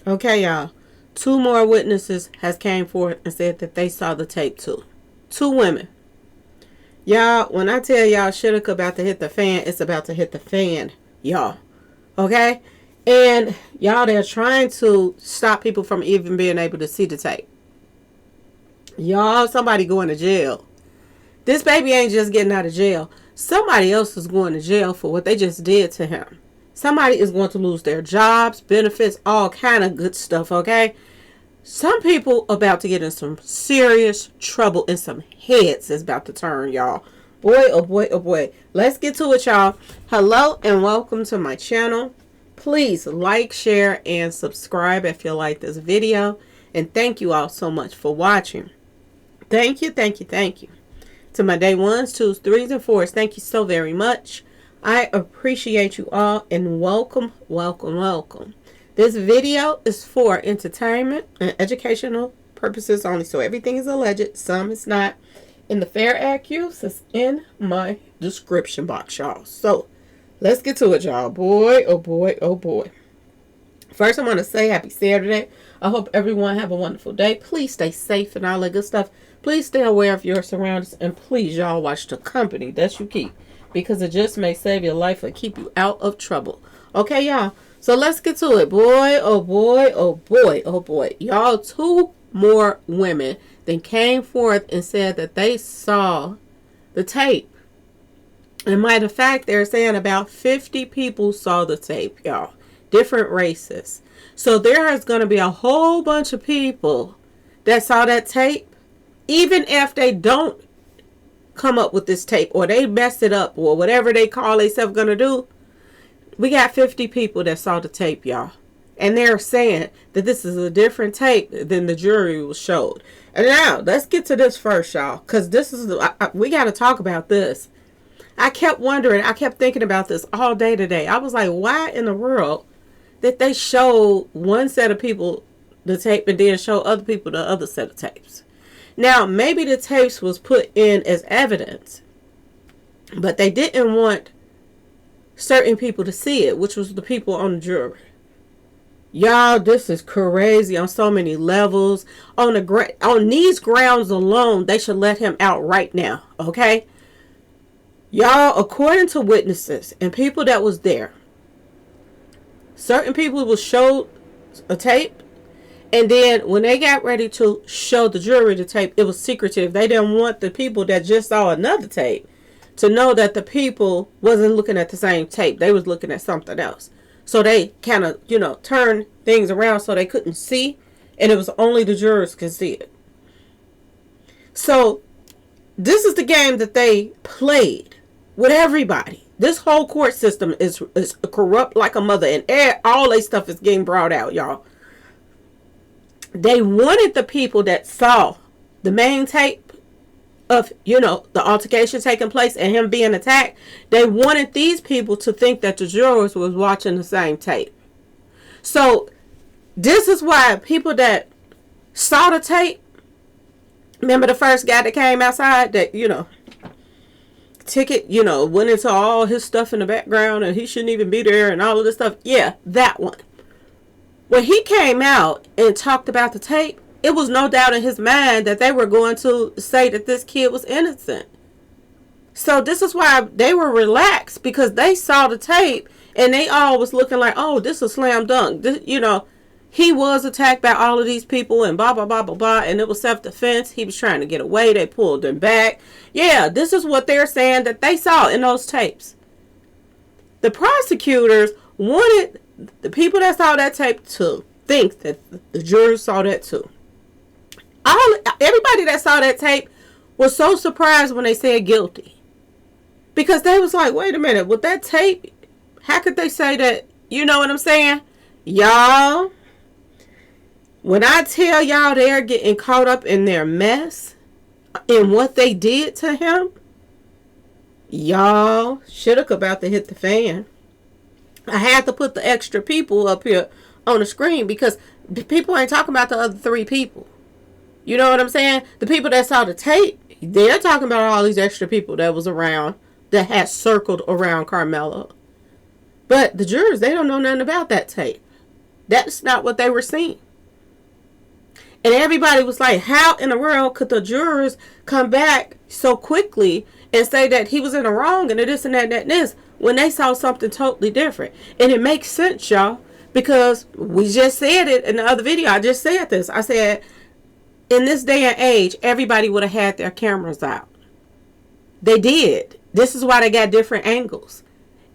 Okay, y'all. Two more witnesses has came forward and said that they saw the tape too. Two women. Y'all, when I tell y'all shit about to hit the fan, it's about to hit the fan, y'all. Okay? And y'all, they're trying to stop people from even being able to see the tape. Y'all, somebody going to jail. This baby ain't just getting out of jail. Somebody else is going to jail for what they just did to him. Somebody is going to lose their jobs, benefits, all kind of good stuff, okay? Some people about to get in some serious trouble and some heads is about to turn, y'all. Boy, oh boy, oh boy. Let's get to it, y'all. Hello and welcome to my channel. Please like, share, and subscribe if you like this video. And thank you all so much for watching. Thank you, thank you, thank you. To my day 1s, 2s, 3s, and 4s, thank you so very much. I appreciate you all and welcome, welcome, welcome. This video is for entertainment and educational purposes only, so everything is alleged, some is not. And the fair accuse is in my description box, y'all. So let's get to it, y'all. Boy, oh boy, oh boy. First, I want to say happy Saturday. I hope everyone have a wonderful day. Please stay safe and all that good stuff. Please stay aware of your surroundings. And please, y'all, watch the company that you keep. Because it just may save your life or keep you out of trouble. Okay, y'all? So let's get to it. Boy, oh boy, oh boy, oh boy. Y'all, two more women then came forth and said that they saw the tape. And matter of fact, they're saying about 50 people saw the tape, y'all. Different races. So there is going to be a whole bunch of people that saw that tape. Even if they don't come up with this tape or they mess it up or whatever they call themselves going to do. We got 50 people that saw the tape, y'all. And they're saying that this is a different tape than the jury was showed. And now, let's get to this first, y'all. Because this is, we got to talk about this. I kept wondering, I kept thinking about this all day today. I was like, why in the world did they show one set of people the tape and then show other people the other set of tapes? Now, maybe the tapes was put in as evidence, but they didn't want certain people to see it, which was the people on the jury. Y'all, this is crazy on so many levels. On these grounds alone, they should let him out right now, okay? Y'all, according to witnesses and people that was there, certain people will show a tape. And then when they got ready to show the jury the tape, it was secretive. They didn't want the people that just saw another tape to know that the people wasn't looking at the same tape. They was looking at something else. So they kind of, turned things around so they couldn't see. And it was only the jurors could see it. So this is the game that they played with everybody. This whole court system is corrupt like a mother. And all their stuff is getting brought out, y'all. They wanted the people that saw the main tape of, the altercation taking place and him being attacked. They wanted these people to think that the jurors was watching the same tape. So this is why people that saw the tape, remember the first guy that came outside that, ticket, went into all his stuff in the background and he shouldn't even be there and all of this stuff. Yeah, that one. When he came out and talked about the tape, it was no doubt in his mind that they were going to say that this kid was innocent. So this is why they were relaxed, because they saw the tape and they all was looking like, oh, this is a slam dunk. This, he was attacked by all of these people and blah, blah, blah, blah, blah. And it was self-defense. He was trying to get away. They pulled him back. Yeah, this is what they're saying that they saw in those tapes. The prosecutors wanted the people that saw that tape to think that the jurors saw that too. Everybody that saw that tape was so surprised when they said guilty. Because they was like, wait a minute, with that tape, how could they say that? You know what I'm saying? Y'all, when I tell y'all they're getting caught up in their mess, in what they did to him, y'all, shit about to hit the fan. I had to put the extra people up here on the screen because people ain't talking about the other 3 people. You know what I'm saying? The people that saw the tape, they're talking about all these extra people that was around, that had circled around Karmelo. But the jurors, they don't know nothing about that tape. That's not what they were seeing. And everybody was like, how in the world could the jurors come back so quickly and say that he was in the wrong and this and that and that and this when they saw something totally different? And it makes sense, y'all, because we just said it in the other video. I just said this. I said, in this day and age, everybody would have had their cameras out. They did. This is why they got different angles.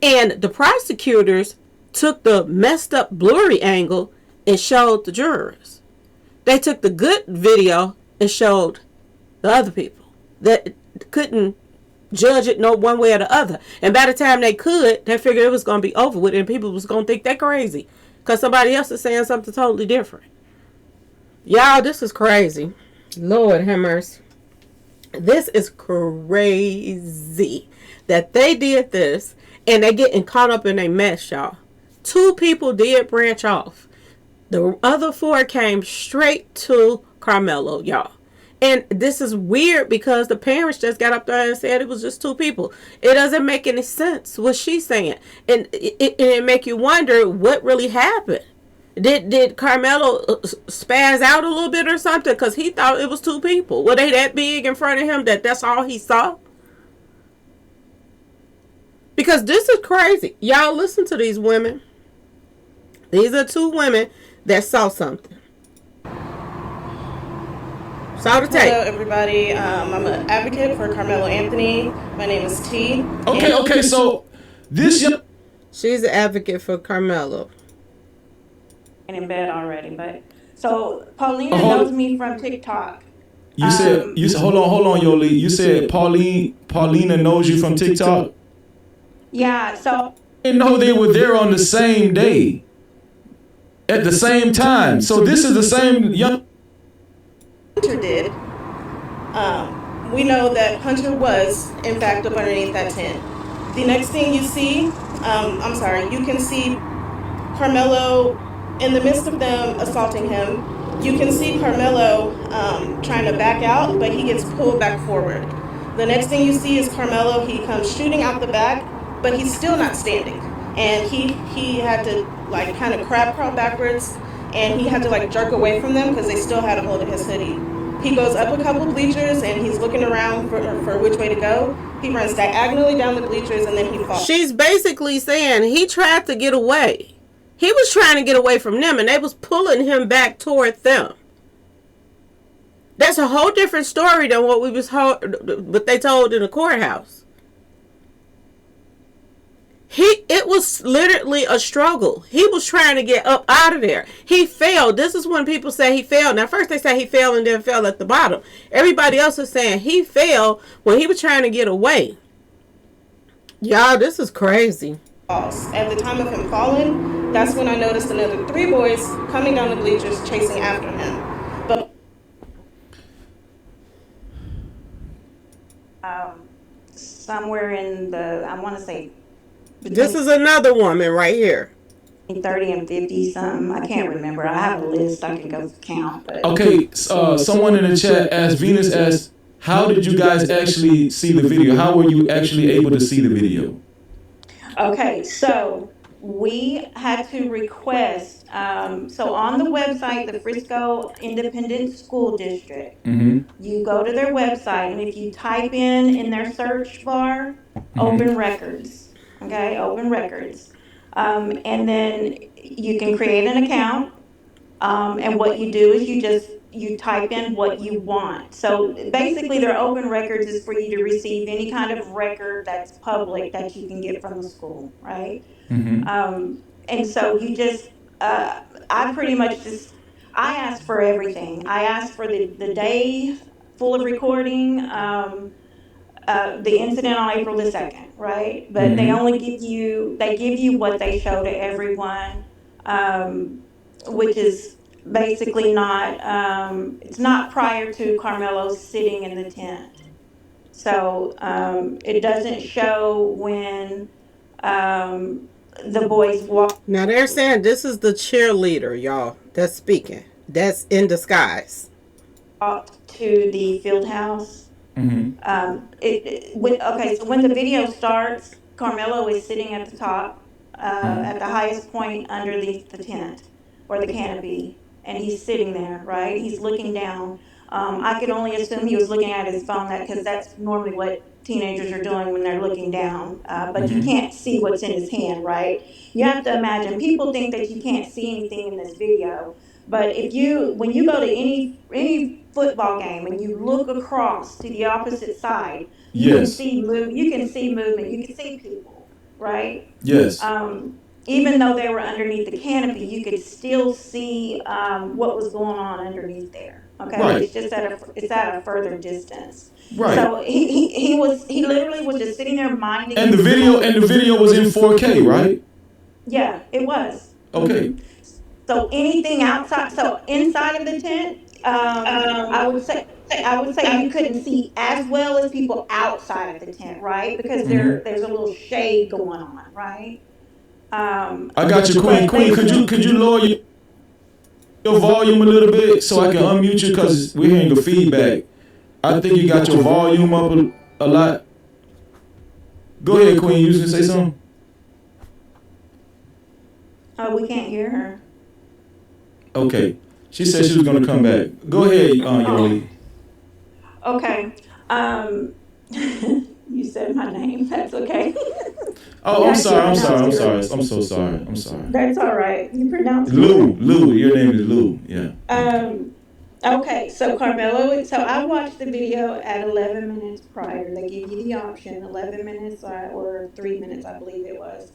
And the prosecutors took the messed up blurry angle and showed the jurors. They took the good video and showed the other people that couldn't judge it no one way or the other. And by the time they could, they figured it was going to be over with and people was going to think they're crazy because somebody else is saying something totally different. Y'all, this is crazy. Lord have mercy. This is crazy that they did this and they getting caught up in a mess, y'all. 2 people did branch off. The other 4 came straight to Karmelo, y'all. And this is weird because the parents just got up there and said it was just 2 people. It doesn't make any sense what she's saying. And it make you wonder what really happened. Did Karmelo spaz out a little bit or something? Because he thought it was 2 people. Were they that big in front of him that that's all he saw? Because this is crazy. Y'all listen to these women. These are 2 women that saw something. Saw the tape. Hello, everybody. I'm an advocate for Karmelo Anthony. My name is T. Okay. So this she's an advocate for Karmelo. In bed already, but so Paulina knows me from TikTok. You said hold on, Yoli. You said Paulina knows you from TikTok. Yeah. So I didn't know they were there on the same day. At the same time. So this is the same young Hunter did. We know that Hunter was, in fact, up underneath that tent. The next thing you see, you can see Karmelo in the midst of them assaulting him. You can see Karmelo trying to back out, but he gets pulled back forward. The next thing you see is Karmelo, he comes shooting out the back, but he's still not standing. And he had to like kind of crab crawl backwards, and he had to like jerk away from them because they still had a hold of his hoodie. He goes up a couple bleachers and he's looking around for which way to go. He runs diagonally down the bleachers and then he falls. She's basically saying he tried to get away. He was trying to get away from them and they was pulling him back toward them. That's a whole different story than what they told in the courthouse. It was literally a struggle. He was trying to get up out of there. He fell. This is when people say he fell. Now, first they say he fell and then fell at the bottom. Everybody else is saying he fell when he was trying to get away. Y'all, this is crazy. At the time of him falling, that's when I noticed another 3 boys coming down the bleachers chasing after him. But somewhere in the, I want to say, this is another woman right here. 30 and 50 something. I can't remember. I have a list. I can go count. But okay, someone in the chat asked, Venus asked, how did you guys actually see the video? How were you actually able to see the video? Okay, so we had to request, so on the website, the Frisco Independent School District, you go to their website, and if you type in their search bar, open records, okay, open records, and then you can create an account, and what you do is you type in what you want. So basically their open records is for you to receive any kind of record that's public that you can get from the school, right? And so you just, I pretty much just, I asked for everything. I asked for the day full of recording, the incident on April the 2nd, right? But they only give you what they show to everyone, which is basically not, it's not prior to Karmelo sitting in the tent. So it doesn't show when the boys walk. Now they're saying this is the cheerleader, y'all, that's speaking. That's in disguise. Walked to the field house. So when the video starts, Karmelo is sitting at the top, at the highest point underneath the tent. or the canopy, and he's sitting there, right? He's looking down. I could only assume he was looking at his phone, that because that's normally what teenagers are doing when they're looking down. But you can't see what's in his hand, right? You have to imagine. People think that you can't see anything in this video, but when you go to any football game and you look across to the opposite side, Yes. you can see movement, you can see people, right? Yes. Even though they were underneath the canopy, you could still see what was going on underneath there. Okay, Right. it's at a further distance. Right. So he literally was just sitting there minding. And the video was in 4K, right? Yeah, it was. Okay. Mm-hmm. So anything outside, so inside of the tent, I would say you couldn't see as well as people outside of the tent, right? Because there's a little shade going on, right? I got you, Queen. Queen, could you lower your volume a little bit so I can unmute you, because we're hearing the feedback. I think you got your volume up a lot. Go ahead, Queen. You was gonna say something? Oh, we can't hear her. Okay. She said she was gonna come back. Go ahead, Yoli. Okay. You said my name. That's okay. Oh, I'm sorry. I'm so sorry. That's all right. You pronounced Lou. Your name is Lou. Yeah. Okay, so Karmelo, so I watched the video at 11 minutes prior. They give you the option, 11 minutes or 3 minutes, I believe it was.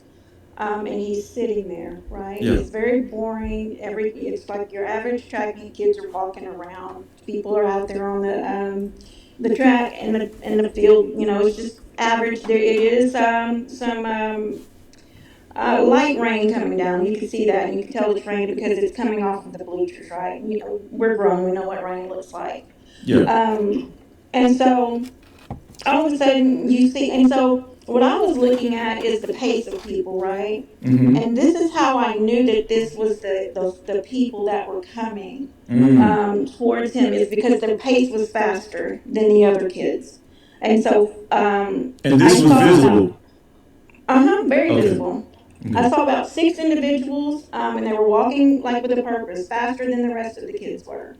And he's sitting there, right? Yeah. It's very boring. It's like your average track meet. Kids are walking around. People are out there on the track and the field. You know, it's just average. There it is some light rain coming down. You can see that, and you can tell it's rain because it's coming off of the bleachers, right? You know, we're grown. We know what rain looks like. Yeah. And so all of a sudden you see, and so what I was looking at is the pace of people, right? Mm-hmm. And this is how I knew that this was the people that were coming towards him, is because their pace was faster than the other kids. And so and this was visible. Very visible. Mm-hmm. I saw about 6 individuals, and they were walking like with a purpose, faster than the rest of the kids were.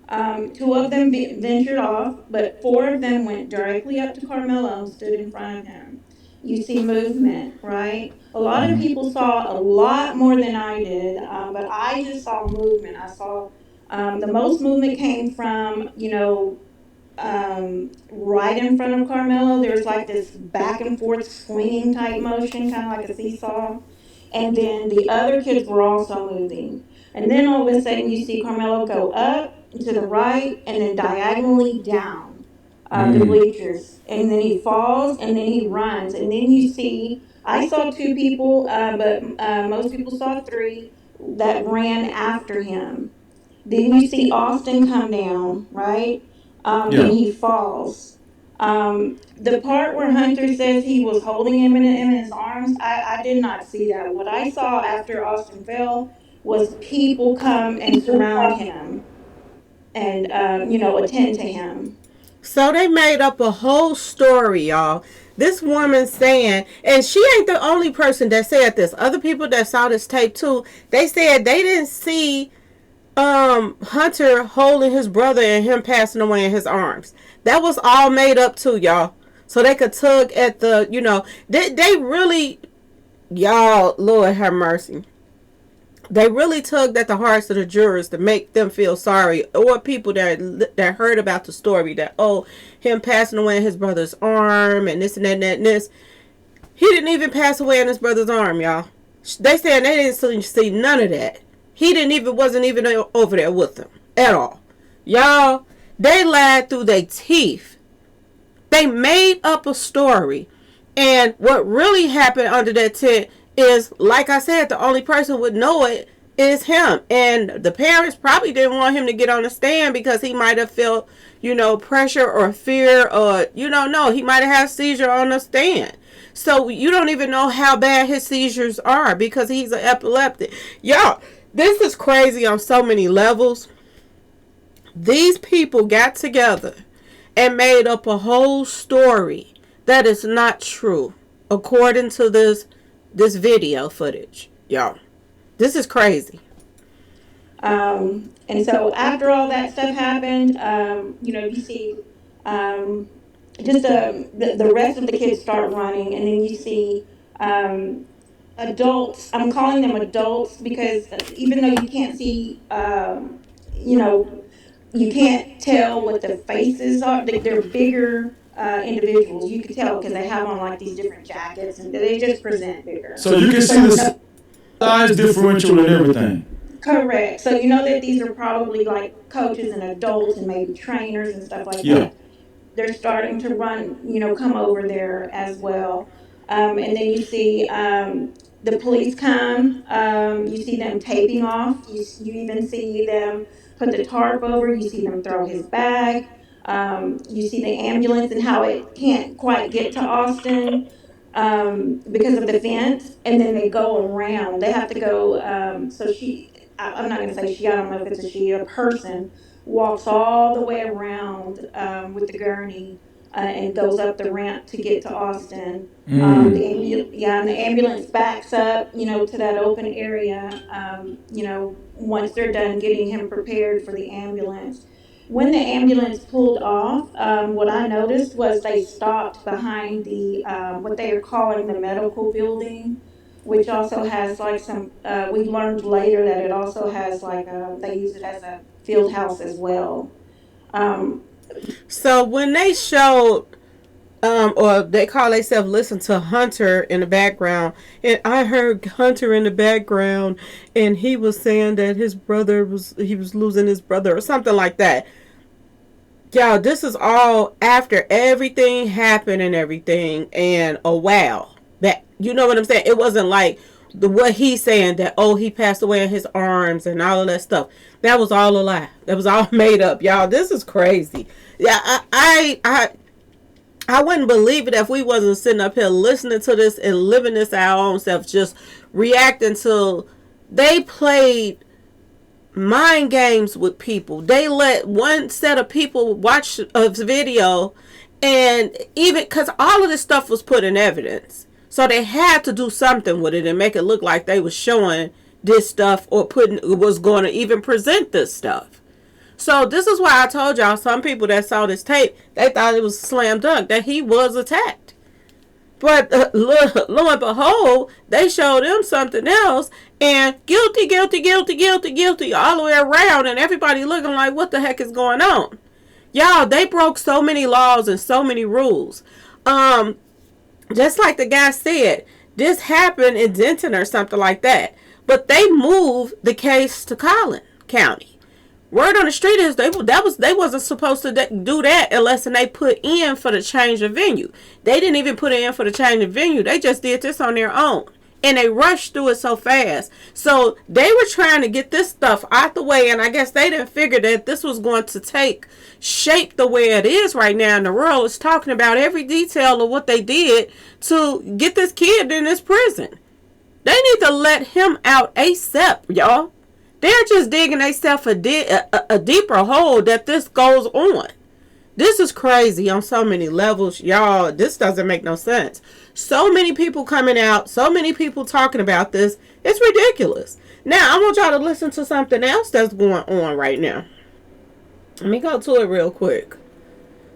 2 of them ventured off, but 4 of them went directly up to Karmelo and stood in front of him. You see movement, right? A lot of people saw a lot more than I did, but I just saw movement. I saw the most movement came from, right in front of Karmelo. There's like this back and forth swinging type motion, kind of like a seesaw. And then the other kids were also moving. And then all of a sudden you see Karmelo go up to the right and then diagonally down the bleachers. And then he falls and then he runs. And then you see, I saw 2 people, but most people saw 3 that ran after him. Then you see Austin come down, right? And he falls. The part where Hunter says he was holding him in his arms, I did not see that. What I saw after Austin fell was people come and surround him and, attend to him. So they made up a whole story, y'all. This woman saying, and she ain't the only person that said this. Other people that saw this tape too, they said they didn't see Hunter holding his brother and him passing away in his arms. That was all made up too, y'all. So they could tug at the, they really, y'all, Lord have mercy. They really tugged at the hearts of the jurors to make them feel sorry, or people that heard about the story that, him passing away in his brother's arm and this and that and that and this. He didn't even pass away in his brother's arm, y'all. They said they didn't see none of that. He wasn't even over there with them at all. Y'all, they lied through their teeth. They made up a story. And what really happened under that tent is, like I said, the only person would know it is him. And the parents probably didn't want him to get on the stand because he might have felt, pressure or fear, or, no, he might have had a seizure on the stand. So you don't even know how bad his seizures are because he's an epileptic. Y'all, this is crazy on so many levels. These people got together and made up a whole story that is not true, according to this video footage. Y'all, this is crazy. And so after all that stuff happened, you see um, just the rest of the kids start running, and then you see um, adults. I'm calling them adults because even though you can't see, you know, you can't tell what the faces are. They're bigger individuals. You can tell because they have on like these different jackets, and they just present bigger. So you can see the size differential and everything. Correct. So you know that these are probably like coaches and adults and maybe trainers and stuff like Yeah. that. They're starting to run, come over there as well. And then you see the police come. You see them taping off. You even see them put the tarp over. You see them throw his bag. You see the ambulance and how it can't quite get to Austin because of the fence. And then they go around. They have to go. I'm not going to say she, I don't know if it's a she, a person walks all the way around with the gurney and goes up the ramp to get to Austin. And the ambulance backs up, to that open area. Once they're done getting him prepared for the ambulance. When the ambulance pulled off, what I noticed was they stopped behind the what they are calling the medical building, which also has like some. We learned later that it also has like they use it as a field house as well. Um, So when they showed, or they call themselves listen to Hunter in the background, and I heard Hunter in the background, and he was saying that he was losing his brother or something like that. Y'all, this is all after everything happened and everything, and a while that, you know what I'm saying? It wasn't like what he's saying that, oh, he passed away in his arms and all of that stuff. That was all a lie. That was all made up, y'all. This is crazy. Yeah, I wouldn't believe it if we wasn't sitting up here listening to this and living this our own self, just reacting to. They played mind games with people. They let one set of people watch a video, and even because all of this stuff was put in evidence, so they had to do something with it and make it look like they was showing this stuff or putting was going to even present this stuff. So this is why I told y'all, some people that saw this tape, they thought it was slam dunk that he was attacked. But lo and behold, they showed them something else, and guilty, guilty, guilty, guilty, guilty, all the way around, and everybody looking like, what the heck is going on? Y'all, they broke so many laws and so many rules. Just like the guy said, this happened in Denton or something like that. But they moved the case to Collin County. Word on the street is they wasn't supposed to do that unless they put in for the change of venue. They didn't even put in for the change of venue. They just did this on their own. And they rushed through it so fast. So they were trying to get this stuff out the way, and I guess they didn't figure that this was going to take shape the way it is right now. And the world is talking about every detail of what they did to get this kid in this prison. They need to let him out ASAP, y'all. They're just digging themselves a deeper hole that this goes on. This is crazy on so many levels, y'all. This doesn't make no sense. So many people coming out, so many people talking about this. It's ridiculous. Now, I want y'all to listen to something else that's going on right now. Let me go to it real quick.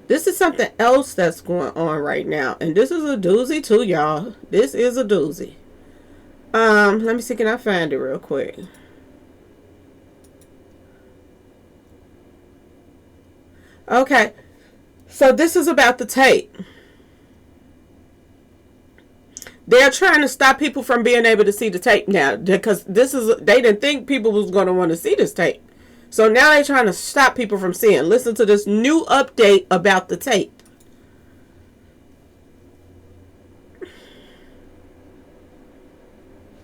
This is something else that's going on right now. And this is a doozy too, y'all. This is a doozy. Let me see, can I find it real quick? Okay, so this is about the tape. They're trying to stop people from being able to see the tape now because they didn't think people was going to want to see this tape. So now they're trying to stop people from seeing. Listen to this new update about the tape.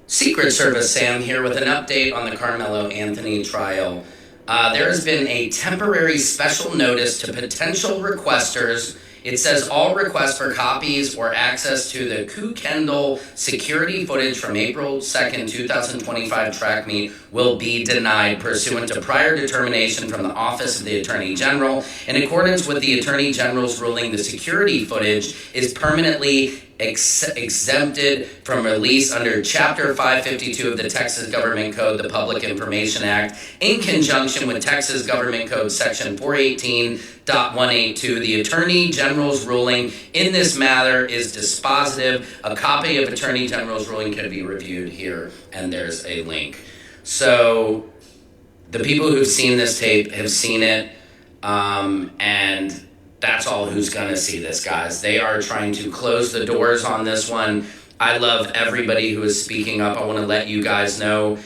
Secret Service Sam here with an update on the Karmelo Anthony trial. There has been a temporary special notice to potential requesters It says all requests for copies or access to the Kendall security footage from April 2nd, 2025 track meet will be denied pursuant to prior determination from the Office of the Attorney General. In accordance with the Attorney General's ruling, the security footage is permanently exempted from release under Chapter 552 of the Texas Government Code, the Public Information Act, in conjunction with Texas Government Code Section 418.182. The Attorney General's ruling in this matter is dispositive. A copy of Attorney General's ruling can be reviewed here, and there's a link. So the people who've seen this tape have seen it, and that's all who's going to see this, guys. They are trying to close the doors on this one. I love everybody who is speaking up. I want to let you guys know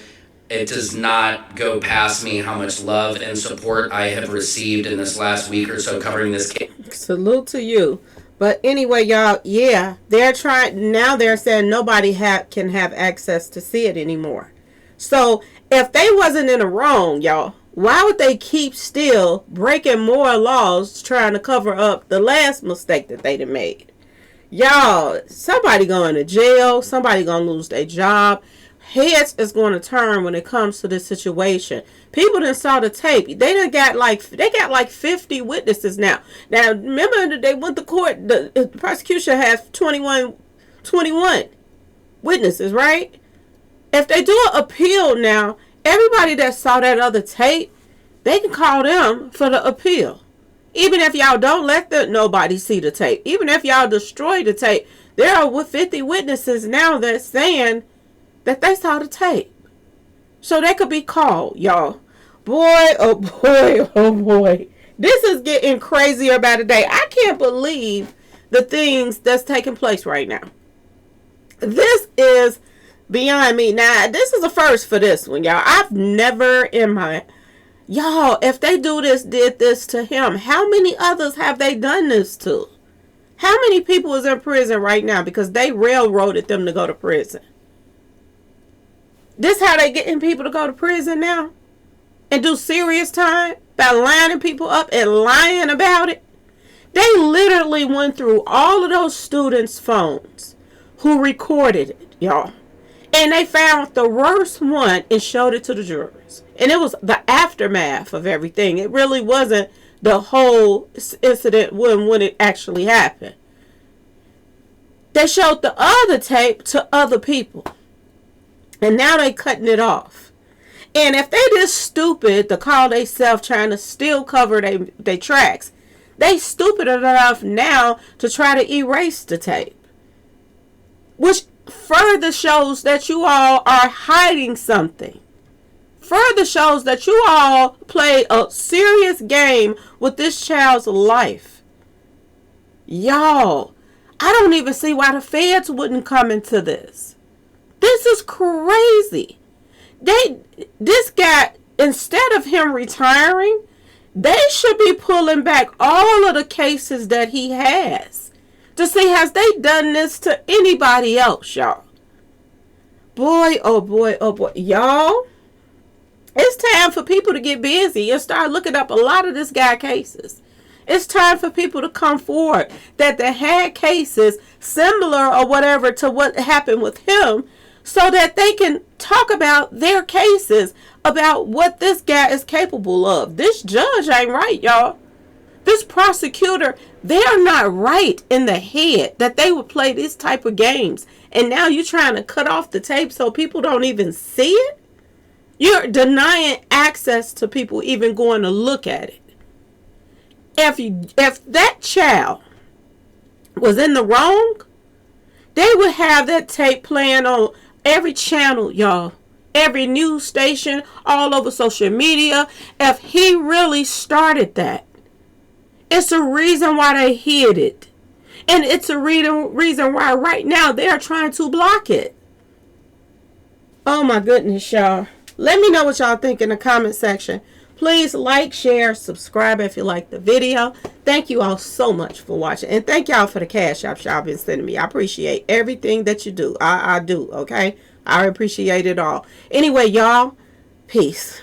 it does not go past me how much love and support I have received in this last week or so covering this case. Salute to you. But anyway, y'all, yeah, they're trying, now they're saying nobody can have access to see it anymore. So if they wasn't in the wrong, y'all, why would they keep still breaking more laws trying to cover up the last mistake that they done made? Y'all, somebody going to jail. Somebody going to lose their job. Heads is going to turn when it comes to this situation. People done saw the tape. They got like 50 witnesses now. Now, remember that they went to court. The prosecution has 21 witnesses, right? If they do an appeal now, everybody that saw that other tape, they can call them for the appeal. Even if y'all don't let nobody see the tape. Even if y'all destroy the tape. There are 50 witnesses now that's saying that they saw the tape. So they could be called, y'all. Boy, oh boy, oh boy. This is getting crazier by the day. I can't believe the things that's taking place right now. This is beyond me. Now, this is a first for this one, y'all. I've never in my... Y'all, if they did this to him, how many others have they done this to? How many people is in prison right now because they railroaded them to go to prison? This how they getting people to go to prison now? And do serious time? By lining people up and lying about it? They literally went through all of those students' phones who recorded it, y'all. And they found the worst one and showed it to the jurors. And it was the aftermath of everything. It really wasn't the whole incident when it actually happened. They showed the other tape to other people. And now they cutting it off. And if they just stupid to call themselves trying to still cover their tracks, they stupid enough now to try to erase the tape. Which further shows that you all are hiding something. Further shows that you all play a serious game with this child's life. Y'all, I don't even see why the feds wouldn't come into this. This is crazy. This guy, instead of him retiring, they should be pulling back all of the cases that he has to see has they done this to anybody else, y'all. Boy, oh boy, oh boy. Y'all, it's time for people to get busy and start looking up a lot of this guy cases. It's time for people to come forward that they had cases similar or whatever to what happened with him so that they can talk about their cases, about what this guy is capable of. This judge ain't right, y'all. This prosecutor, they are not right in the head that they would play this type of games. And now you're trying to cut off the tape so people don't even see it? You're denying access to people even going to look at it. If that child was in the wrong, they would have that tape playing on every channel, y'all. Every news station, all over social media. If he really started that, it's a reason why they hid it. And it's a reason why right now they are trying to block it. Oh my goodness, y'all. Let me know what y'all think in the comment section. Please like, share, subscribe if you like the video. Thank you all so much for watching. And thank y'all for the cash apps y'all been sending me. I appreciate everything that you do. I do, okay? I appreciate it all. Anyway, y'all, peace.